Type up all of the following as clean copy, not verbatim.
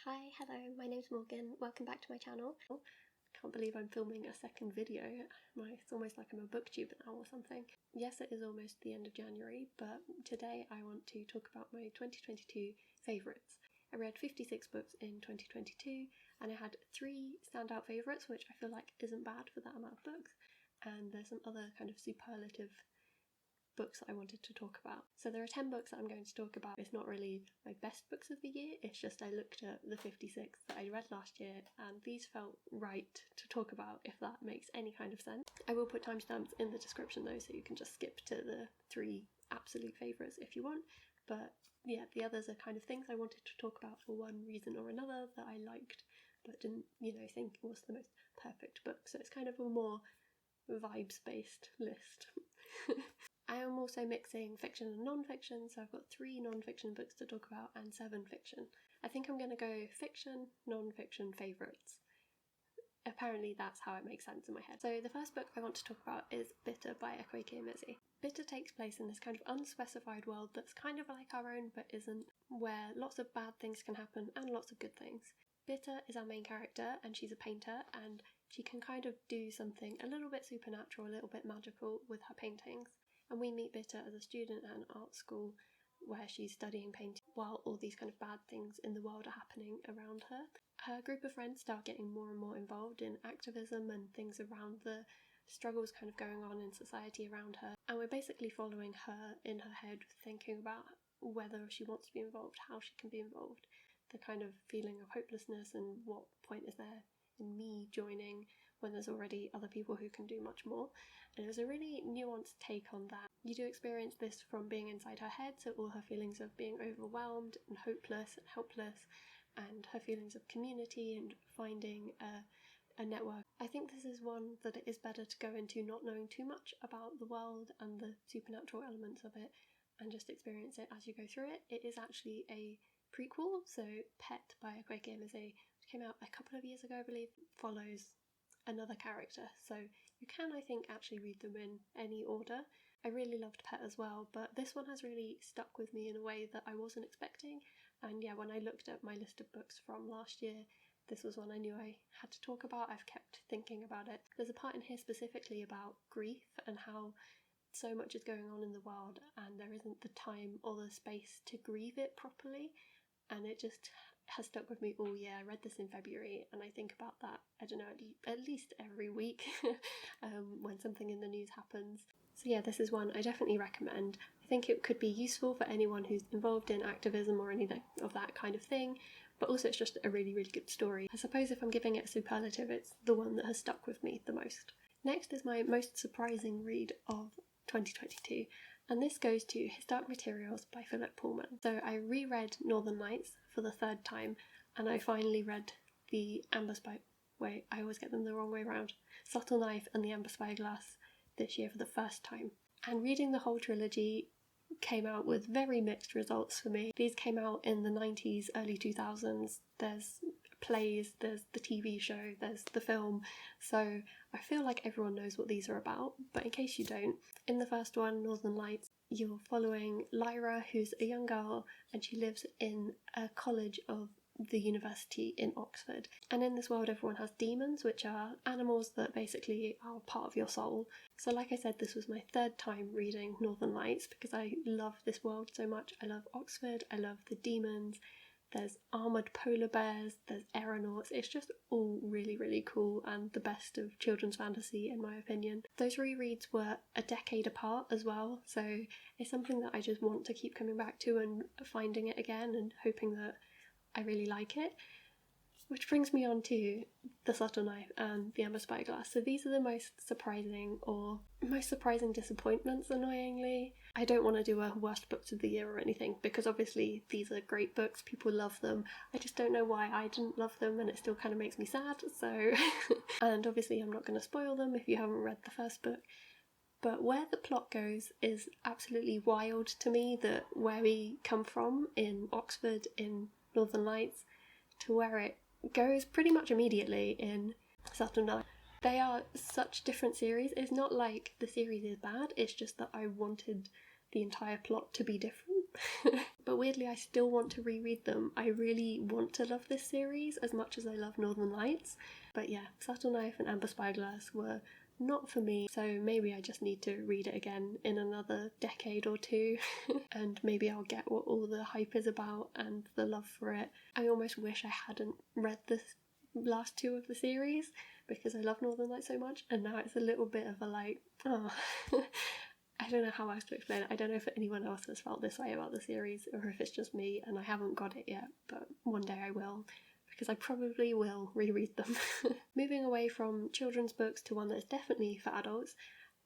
Hi, hello, my name's Morgan. Welcome back to my channel. Can't believe I'm filming a second video. It's almost like I'm a booktube now or something. Yes, it is almost the end of January, but today I want to talk about my 2022 favourites. I read 56 books in 2022 and I had 3 standout favourites, which I feel like isn't bad for that amount of books, and there's some other kind of superlative books that I wanted to talk about. So there are 10 books that I'm going to talk about. It's not really my best books of the year, it's just I looked at the 56 that I read last year and these felt right to talk about, if that makes any kind of sense. I will put timestamps in the description though, so you can just skip to the 3 absolute favourites if you want. But yeah, the others are kind of things I wanted to talk about for one reason or another that I liked but didn't, think was the most perfect book. So it's kind of a more vibes-based list. I am also mixing fiction and non-fiction, so I've got 3 non-fiction books to talk about and 7 fiction. I think I'm going to go fiction, non-fiction favourites. Apparently that's how it makes sense in my head. So the first book I want to talk about is Bitter by Akwaeke Emezi. Bitter takes place in this kind of unspecified world that's kind of like our own but isn't, where lots of bad things can happen and lots of good things. Bitter is our main character and she's a painter, and she can kind of do something a little bit supernatural, a little bit magical with her paintings. And we meet Bitter as a student at an art school where she's studying painting while all these kind of bad things in the world are happening around her. Her group of friends start getting more and more involved in activism and things around the struggles kind of going on in society around her. And we're basically following her in her head, thinking about whether she wants to be involved, how she can be involved, the kind of feeling of hopelessness and what point is there in me joining when there's already other people who can do much more. And it was a really nuanced take on that. You do experience this from being inside her head, so all her feelings of being overwhelmed and hopeless and helpless, and her feelings of community and finding a network. I think this is one that it is better to go into not knowing too much about the world and the supernatural elements of it, and just experience it as you go through it. It is actually a prequel, so Pet by Akwaeke Emezi, which came out a couple of years ago I believe, follows another character, so you can, I think, actually read them in any order. I really loved Pet as well, but this one has really stuck with me in a way that I wasn't expecting. And yeah, when I looked at my list of books from last year, this was one I knew I had to talk about. I've kept thinking about it. There's a part in here specifically about grief and how so much is going on in the world and there isn't the time or the space to grieve it properly, and it just has stuck with me all year. I read this in February and I think about that, I don't know, at least every week when something in the news happens. So yeah, this is one I definitely recommend. I think it could be useful for anyone who's involved in activism or anything of that kind of thing, but also it's just a really, really good story. I suppose if I'm giving it a superlative, it's the one that has stuck with me the most. Next is my most surprising read of 2022, and this goes to Historic Materials by Philip Pullman. So I reread Northern Lights for the 3rd time, and I finally read the Amber Spy... Wait, I always get them the wrong way around. Subtle Knife and the Amber Spyglass this year for the first time. And reading the whole trilogy came out with very mixed results for me. These came out in the 90s, early 2000s. There's plays, there's the TV show, there's the film, so I feel like everyone knows what these are about, but in case you don't, in the first one, Northern Lights, you're following Lyra, who's a young girl, and she lives in a college of the university in Oxford. And in this world everyone has demons, which are animals that basically are part of your soul. So like I said, this was my 3rd time reading Northern Lights because I love this world so much. I love Oxford, I love the demons, there's armoured polar bears, there's aeronauts. It's just all really, really cool and the best of children's fantasy in my opinion. Those rereads were a decade apart as well, so it's something that I just want to keep coming back to and finding it again and hoping that I really like it. Which brings me on to The Subtle Knife and The Amber Spyglass. So these are the most surprising disappointments, annoyingly. I don't want to do a worst books of the year or anything, because obviously these are great books, people love them. I just don't know why I didn't love them and it still kind of makes me sad, so... And obviously I'm not going to spoil them if you haven't read the first book. But where the plot goes is absolutely wild to me, that where we come from in Oxford in Northern Lights to where it goes pretty much immediately in Subtle Knife. They are such different series. It's not like the series is bad, it's just that I wanted the entire plot to be different. But weirdly, I still want to reread them. I really want to love this series as much as I love Northern Lights. But yeah, Subtle Knife and Amber Spyglass were not for me, so maybe I just need to read it again in another decade or two and maybe I'll get what all the hype is about and the love for it. I almost wish I hadn't read the last two of the series because I love Northern Lights so much, and now it's a little bit of a like, oh. I don't know how else to explain it. I don't know if anyone else has felt this way about the series or if it's just me and I haven't got it yet, but one day I will, because I probably will reread them. Moving away from children's books to one that's definitely for adults,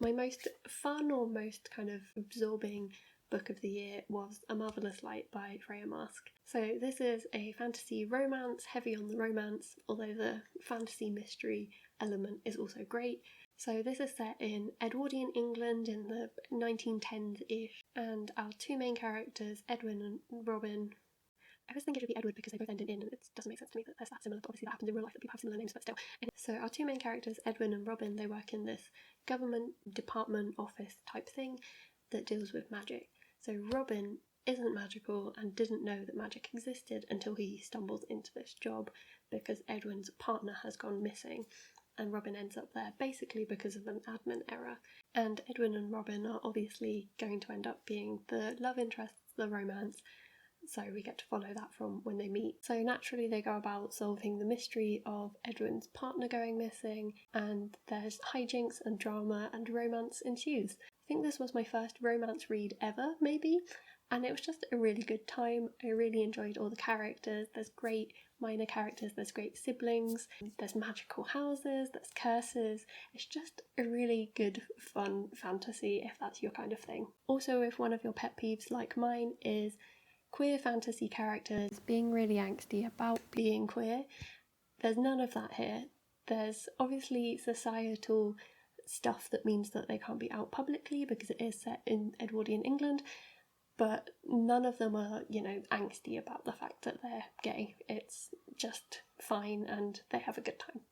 my most fun or most kind of absorbing book of the year was A Marvellous Light by Freya Marske. So this is a fantasy romance, heavy on the romance, although the fantasy mystery element is also great. So this is set in Edwardian England in the 1910s-ish, and our two main characters, Edwin and Robin. I always think it should be Edward because they both end in and it doesn't make sense to me that they're that similar, but obviously that happens in real life, that people have similar names, but still. So our two main characters, Edwin and Robin, they work in this government department office type thing that deals with magic. So Robin isn't magical and didn't know that magic existed until he stumbles into this job because Edwin's partner has gone missing. And Robin ends up there basically because of an admin error. And Edwin and Robin are obviously going to end up being the love interests, the romance, so we get to follow that from when they meet. So naturally they go about solving the mystery of Edwin's partner going missing, and there's hijinks and drama and romance ensues. I think this was my first romance read ever, maybe, and it was just a really good time. I really enjoyed all the characters. There's great minor characters, there's great siblings, there's magical houses, there's curses. It's just a really good, fun fantasy if that's your kind of thing. Also, if one of your pet peeves like mine is queer fantasy characters being really angsty about being queer, there's none of that here. There's obviously societal stuff that means that they can't be out publicly because it is set in Edwardian England, but none of them are, angsty about the fact that they're gay. It's just fine and they have a good time.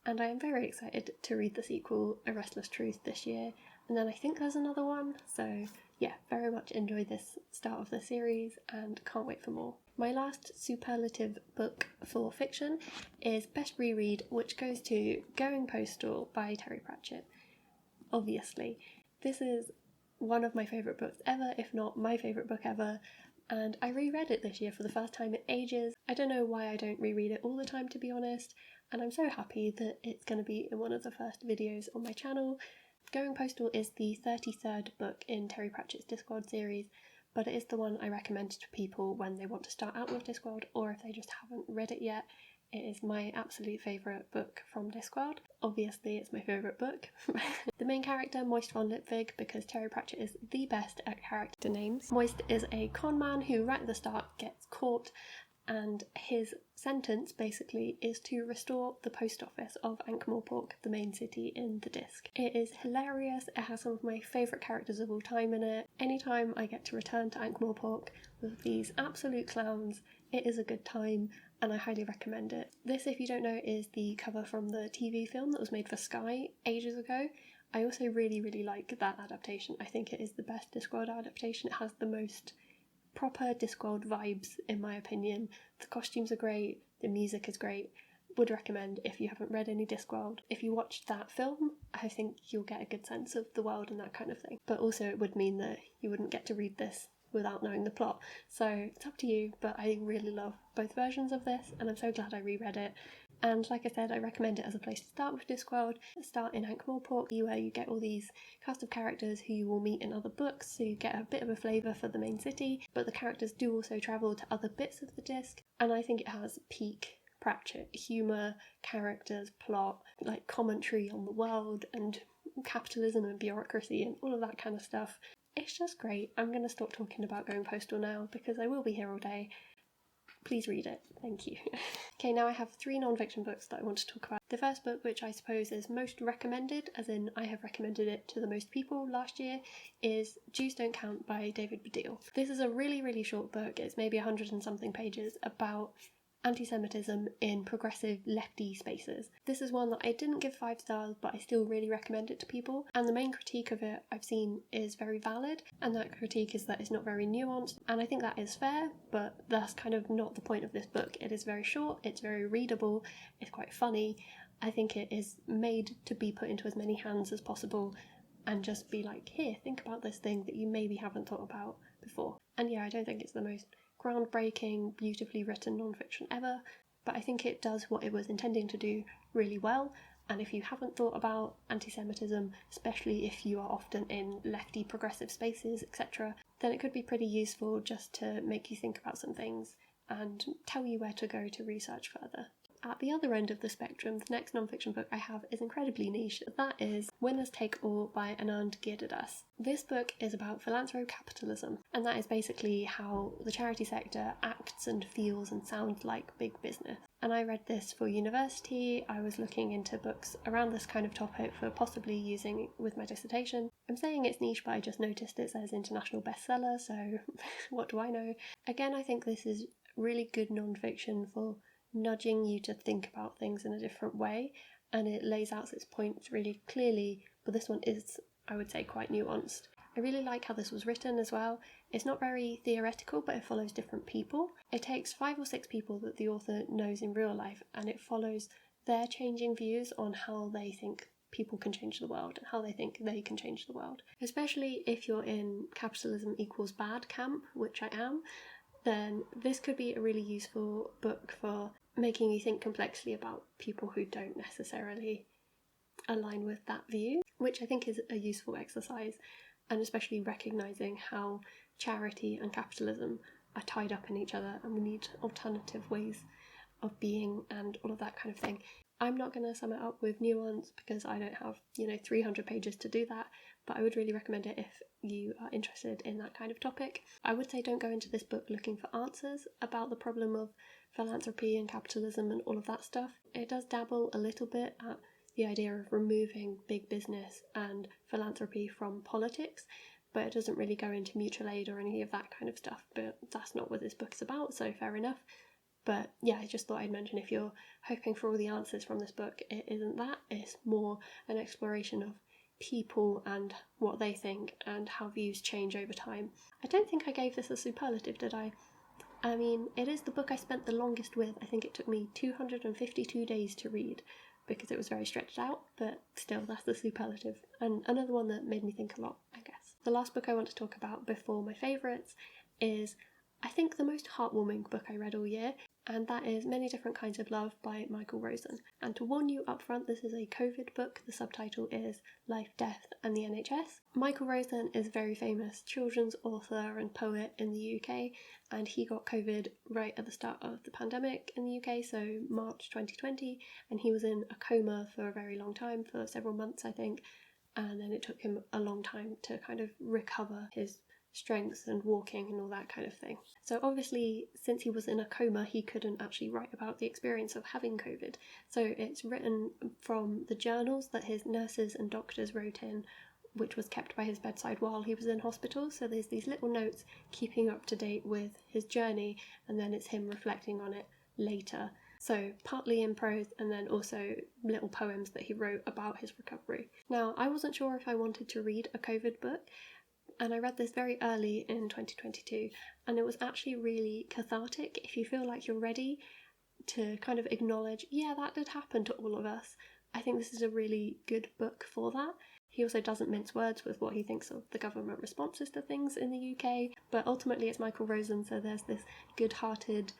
And I am very excited to read the sequel, A Restless Truth, this year, and then I think there's another one, so yeah, very much enjoyed this start of the series and can't wait for more. My last superlative book for fiction is Best Reread, which goes to Going Postal by Terry Pratchett. Obviously, this is one of my favourite books ever, if not my favourite book ever, and I reread it this year for the first time in ages. I don't know why I don't reread it all the time, to be honest, and I'm so happy that it's going to be in one of the first videos on my channel. Going Postal is the 33rd book in Terry Pratchett's Discworld series, but it is the one I recommend to people when they want to start out with Discworld, or if they just haven't read it yet. It is my absolute favourite book from Discworld. Obviously, it's my favourite book. The main character, Moist von Lipwig, because Terry Pratchett is the best at character names. Moist is a con man who right at the start gets caught, and his sentence basically is to restore the post office of Ankh-Morpork, the main city in the disc. It is hilarious. It has some of my favourite characters of all time in it. Anytime I get to return to Ankh-Morpork with these absolute clowns, it is a good time, and I highly recommend it. This, if you don't know, is the cover from the TV film that was made for Sky ages ago. I also really, really like that adaptation. I think it is the best Discworld adaptation. It has the most proper Discworld vibes, in my opinion. The costumes are great, the music is great. Would recommend if you haven't read any Discworld. If you watched that film, I think you'll get a good sense of the world and that kind of thing. But also it would mean that you wouldn't get to read this without knowing the plot. So it's up to you, but I really love both versions of this, and I'm so glad I reread it. And like I said, I recommend it as a place to start with Discworld. Start in Ankh-Morpork, where you get all these cast of characters who you will meet in other books, so you get a bit of a flavour for the main city, but the characters do also travel to other bits of the disc, and I think it has peak Pratchett humour, characters, plot, like commentary on the world and capitalism and bureaucracy and all of that kind of stuff. It's just great. I'm going to stop talking about Going Postal now because I will be here all day. Please read it. Thank you. Okay, now I have 3 non-fiction books that I want to talk about. The first book, which I suppose is most recommended, as in I have recommended it to the most people last year, is Jews Don't Count by David Baddiel. This is a really, really short book. It's maybe 100 and something pages about anti-Semitism in progressive lefty spaces. This is one that I didn't give 5 stars, but I still really recommend it to people. And the main critique of it I've seen is very valid, and that critique is that it's not very nuanced, and I think that is fair, but that's kind of not the point of this book. It is very short, it's very readable, it's quite funny. I think it is made to be put into as many hands as possible and just be like, here, think about this thing that you maybe haven't thought about before. And yeah, I don't think it's the most groundbreaking, beautifully written non-fiction ever, but I think it does what it was intending to do really well. And if you haven't thought about anti-Semitism, especially if you are often in lefty progressive spaces, etc., then it could be pretty useful just to make you think about some things and tell you where to go to research further. At the other end of the spectrum, the next non-fiction book I have is incredibly niche. That is Winners Take All by Anand Giridharadas. This book is about philanthrocapitalism, and that is basically how the charity sector acts and feels and sounds like big business. And I read this for university. I was looking into books around this kind of topic for possibly using with my dissertation. I'm saying it's niche, but I just noticed it says international bestseller, so what do I know? Again, I think this is really good non-fiction for nudging you to think about things in a different way, and it lays out its points really clearly, but this one is, I would say, quite nuanced. I really like how this was written as well. It's not very theoretical, but it follows different people. It takes 5 or 6 people that the author knows in real life, and it follows their changing views on how they think people can change the world and how they think they can change the world. Especially if you're in capitalism equals bad camp, which I am, then this could be a really useful book for making you think complexly about people who don't necessarily align with that view, which I think is a useful exercise, and especially recognising how charity and capitalism are tied up in each other and we need alternative ways of being and all of that kind of thing. I'm not going to sum it up with nuance because I don't have, 300 pages to do that, but I would really recommend it if you are interested in that kind of topic. I would say don't go into this book looking for answers about the problem of philanthropy and capitalism and all of that stuff. It does dabble a little bit at the idea of removing big business and philanthropy from politics, but it doesn't really go into mutual aid or any of that kind of stuff, but that's not what this book is about, so fair enough. But yeah, I just thought I'd mention if you're hoping for all the answers from this book, it isn't that. It's more an exploration of people and what they think and how views change over time. I don't think I gave this a superlative, did I? I mean, it is the book I spent the longest with. I think it took me 252 days to read because it was very stretched out, but still, that's the superlative. And another one that made me think a lot, I guess. The last book I want to talk about before my favourites is, I think, the most heartwarming book I read all year, and that is Many Different Kinds of Love by Michael Rosen. And to warn you up front, this is a COVID book. The subtitle is Life, Death and the NHS. Michael Rosen is a very famous children's author and poet in the UK, and he got COVID right at the start of the pandemic in the UK, so March 2020, and he was in a coma for a very long time, for several months I think, and then it took him a long time to kind of recover his strength and walking and all that kind of thing. So obviously, since he was in a coma, he couldn't actually write about the experience of having COVID. So it's written from the journals that his nurses and doctors wrote in, which was kept by his bedside while he was in hospital. So there's these little notes keeping up to date with his journey, and then it's him reflecting on it later. So partly in prose and then also little poems that he wrote about his recovery. Now, I wasn't sure if I wanted to read a COVID book, and I read this very early in 2022, and it was actually really cathartic. If you feel like you're ready to kind of acknowledge, yeah, that did happen to all of us, I think this is a really good book for that. He also doesn't mince words with what he thinks of the government responses to things in the UK, but ultimately it's Michael Rosen, so there's this good-hearted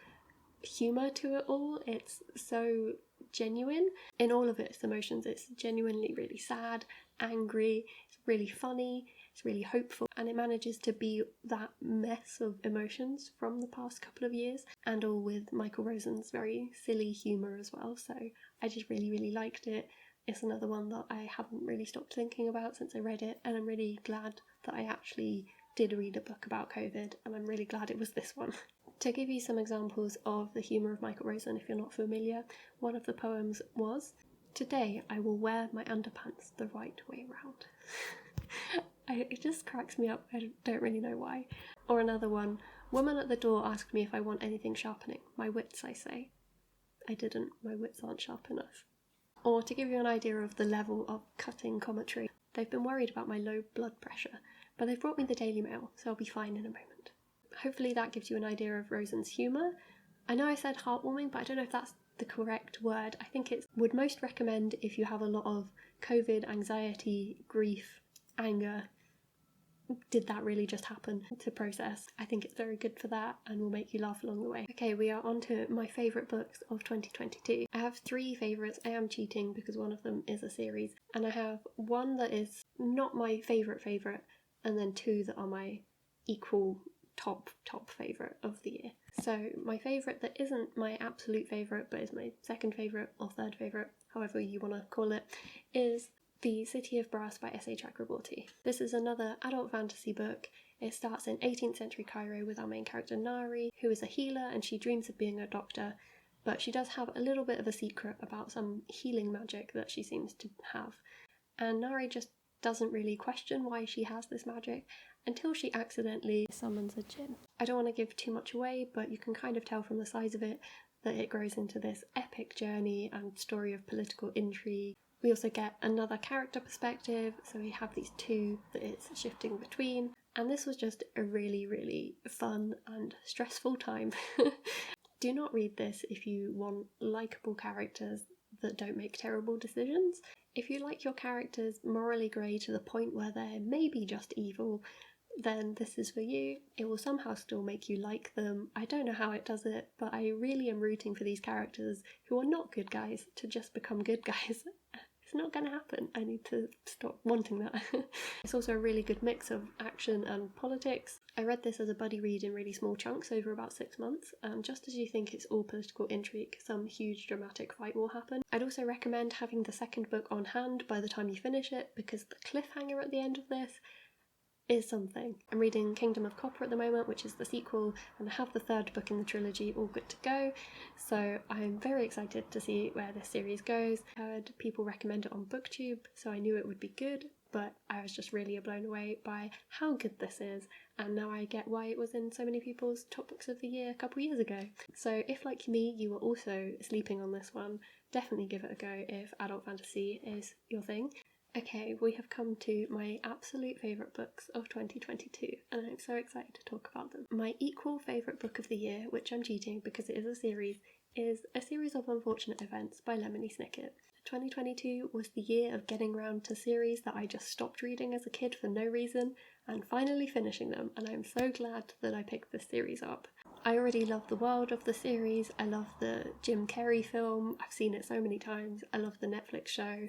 humour to it all. It's so genuine in all of its emotions. It's genuinely really sad, angry, it's really funny, it's really hopeful, and it manages to be that mess of emotions from the past couple of years, and all with Michael Rosen's very silly humour as well. So I just really, really liked it. It's another one that I haven't really stopped thinking about since I read it, and I'm really glad that I actually did read a book about COVID, and I'm really glad it was this one. To give you some examples of the humour of Michael Rosen, if you're not familiar, one of the poems was, "Today I will wear my underpants the right way round." It just cracks me up, I don't really know why. Or another one Woman at the door asked me if I want anything sharpening. My wits, I say. I didn't. My wits aren't sharp enough. Or to give you an idea of the level of cutting commentary, they've been worried about my low blood pressure, but they've brought me the Daily Mail, so I'll be fine in a moment. Hopefully that gives you an idea of Rosen's humour. I know I said heartwarming, but I don't know if that's the correct word. I think it would most recommend if you have a lot of COVID, anxiety, grief, anger. Did that really just happen to process? I think it's very good for that and will make you laugh along the way. Okay, we are on to my favourite books of 2022. I have 3 favourites. I am cheating because one of them is a series, and I have one that is not my favourite, and then 2 that are my equal top favourite of the year. So my favourite that isn't my absolute favourite but is my second favourite or third favourite, however you want to call it, is The City of Brass by S.A. Chakraborty. This is another adult fantasy book. It starts in 18th century Cairo with our main character Nari, who is a healer and she dreams of being a doctor, but she does have a little bit of a secret about some healing magic that she seems to have. And Nari just doesn't really question why she has this magic until she accidentally summons a djinn. I don't want to give too much away, but you can kind of tell from the size of it that it grows into this epic journey and story of political intrigue. We also get another character perspective, so we have these 2 that it's shifting between, and this was just a really, really fun and stressful time. Do not read this if you want likeable characters that don't make terrible decisions. If you like your characters morally grey to the point where they're maybe just evil, then this is for you. It will somehow still make you like them. I don't know how it does it, but I really am rooting for these characters who are not good guys to just become good guys. It's not going to happen. I need to stop wanting that. It's also a really good mix of action and politics. I read this as a buddy read in really small chunks over about 6 months, and just as you think it's all political intrigue, some huge dramatic fight will happen. I'd also recommend having the second book on hand by the time you finish it, because the cliffhanger at the end of this is something. I'm reading Kingdom of Copper at the moment, which is the sequel, and I have the 3rd book in the trilogy all good to go, so I'm very excited to see where this series goes. I heard people recommend it on booktube, so I knew it would be good, but I was just really blown away by how good this is, and now I get why it was in so many people's top books of the year a couple years ago. So if, like me, you were also sleeping on this one, definitely give it a go if adult fantasy is your thing. Okay, we have come to my absolute favourite books of 2022, and I'm so excited to talk about them. My equal favourite book of the year, which I'm cheating because it is a series of Unfortunate Events by Lemony Snicket. 2022 was the year of getting round to series that I just stopped reading as a kid for no reason, and finally finishing them, and I'm so glad that I picked this series up. I already love the world of the series, I love the Jim Carrey film, I've seen it so many times, I love the Netflix show.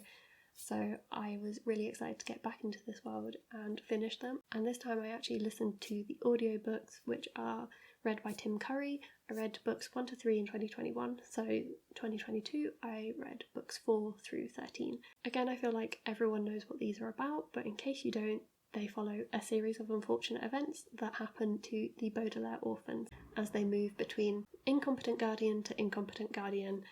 So I was really excited to get back into this world and finish them. And this time I actually listened to the audiobooks, which are read by Tim Curry. I read books 1 to 3 in 2021, so 2022 I read books 4 through 13. Again, I feel like everyone knows what these are about, but in case you don't, they follow a series of unfortunate events that happen to the Baudelaire orphans as they move between incompetent guardian to incompetent guardian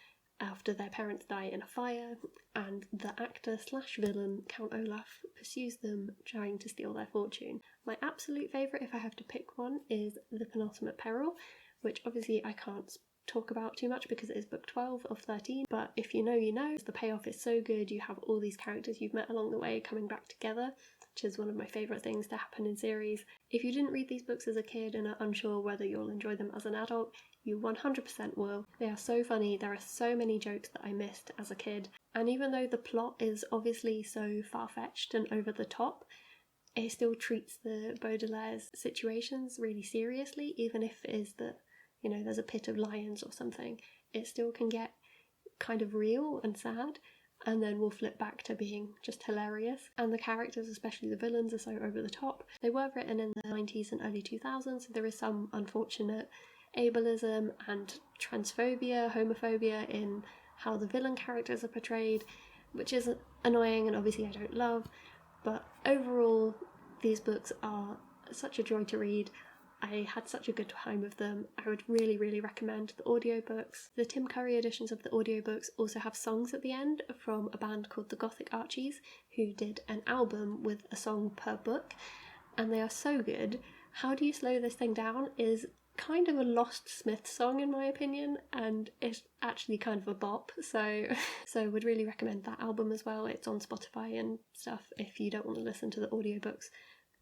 after their parents die in a fire, and the actor/villain Count Olaf pursues them trying to steal their fortune. My absolute favourite, if I have to pick one, is The Penultimate Peril, which obviously I can't talk about too much because it is book 12 of 13, but if you know, you know. The payoff is so good. You have all these characters you've met along the way coming back together, which is one of my favourite things to happen in series. If you didn't read these books as a kid and are unsure whether you'll enjoy them as an adult, you 100% will. They are so funny, there are so many jokes that I missed as a kid, and even though the plot is obviously so far-fetched and over the top, it still treats the Baudelaire's situations really seriously, even if it is that, you know, there's a pit of lions or something. It still can get kind of real and sad, and then we'll flip back to being just hilarious. And the characters, especially the villains, are so over the top. They were written in the 90s and early 2000s, so there is some unfortunate ableism and transphobia, homophobia in how the villain characters are portrayed, which is annoying and obviously I don't love, but overall these books are such a joy to read. I had such a good time with them. I would really, really recommend the audiobooks. The Tim Curry editions of the audiobooks also have songs at the end from a band called the Gothic Archies, who did an album with a song per book, and they are so good. How do you slow this thing down is kind of a Lost Smith song in my opinion, and it's actually kind of a bop, so would really recommend that album as well. It's on Spotify and stuff if you don't want to listen to the audiobooks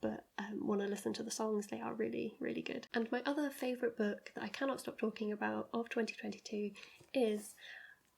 but want to listen to the songs. They are really, really good. And my other favourite book that I cannot stop talking about of 2022 is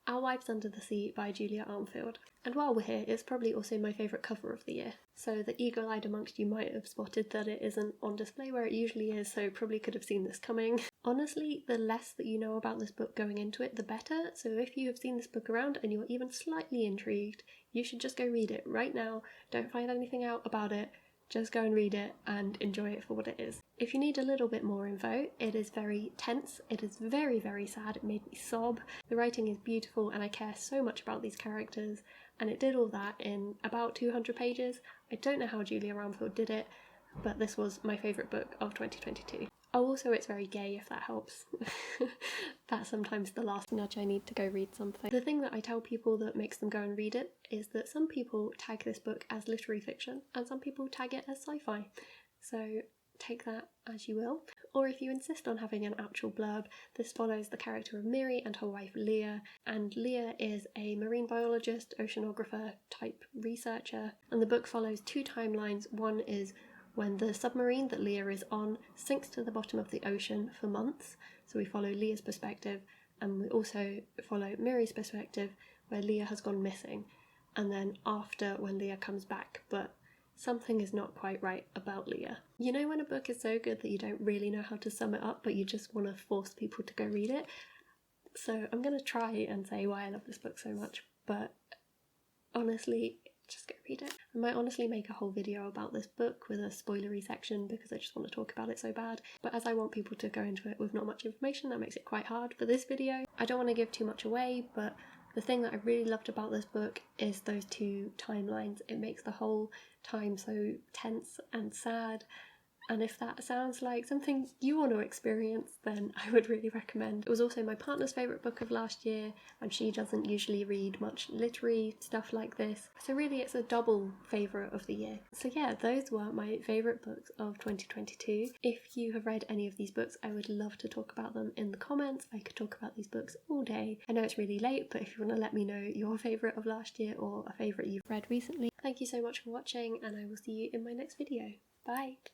Our Wives Under the Sea by Julia Armfield. And while we're here, it's probably also my favourite cover of the year. So the eagle-eyed amongst you might have spotted that it isn't on display where it usually is, so probably could have seen this coming. Honestly, the less that you know about this book going into it, the better. So if you have seen this book around and you're even slightly intrigued, you should just go read it right now. Don't find anything out about it. Just go and read it and enjoy it for what it is. If you need a little bit more info, it is very tense, it is very, very sad, it made me sob. The writing is beautiful and I care so much about these characters, and it did all that in about 200 pages. I don't know how Julia Armfield did it, but this was my favourite book of 2022. Oh, also it's very gay, if that helps. That's sometimes the last nudge I need to go read something. The thing that I tell people that makes them go and read it is that some people tag this book as literary fiction and some people tag it as sci-fi. So take that as you will. Or if you insist on having an actual blurb, this follows the character of Miri and her wife Leah, and Leah is a marine biologist, oceanographer type researcher, and the book follows two timelines. One is when the submarine that Leah is on sinks to the bottom of the ocean for months, so we follow Leah's perspective, and we also follow Miri's perspective where Leah has gone missing, and then after when Leah comes back, but something is not quite right about Leah. You know when a book is so good that you don't really know how to sum it up, but you just want to force people to go read it? So I'm going to try and say why I love this book so much, but honestly, just go read it. I might honestly make a whole video about this book with a spoilery section because I just want to talk about it so bad, but as I want people to go into it with not much information, that makes it quite hard for this video. I don't want to give too much away, but the thing that I really loved about this book is those two timelines. It makes the whole time so tense and sad, and if that sounds like something you want to experience, then I would really recommend. It was also my partner's favourite book of last year, and she doesn't usually read much literary stuff like this, so really it's a double favourite of the year. So yeah, those were my favourite books of 2022. If you have read any of these books, I would love to talk about them in the comments. I could talk about these books all day. I know it's really late, but if you want to let me know your favourite of last year or a favourite you've read recently. Thank you so much for watching, and I will see you in my next video. Bye!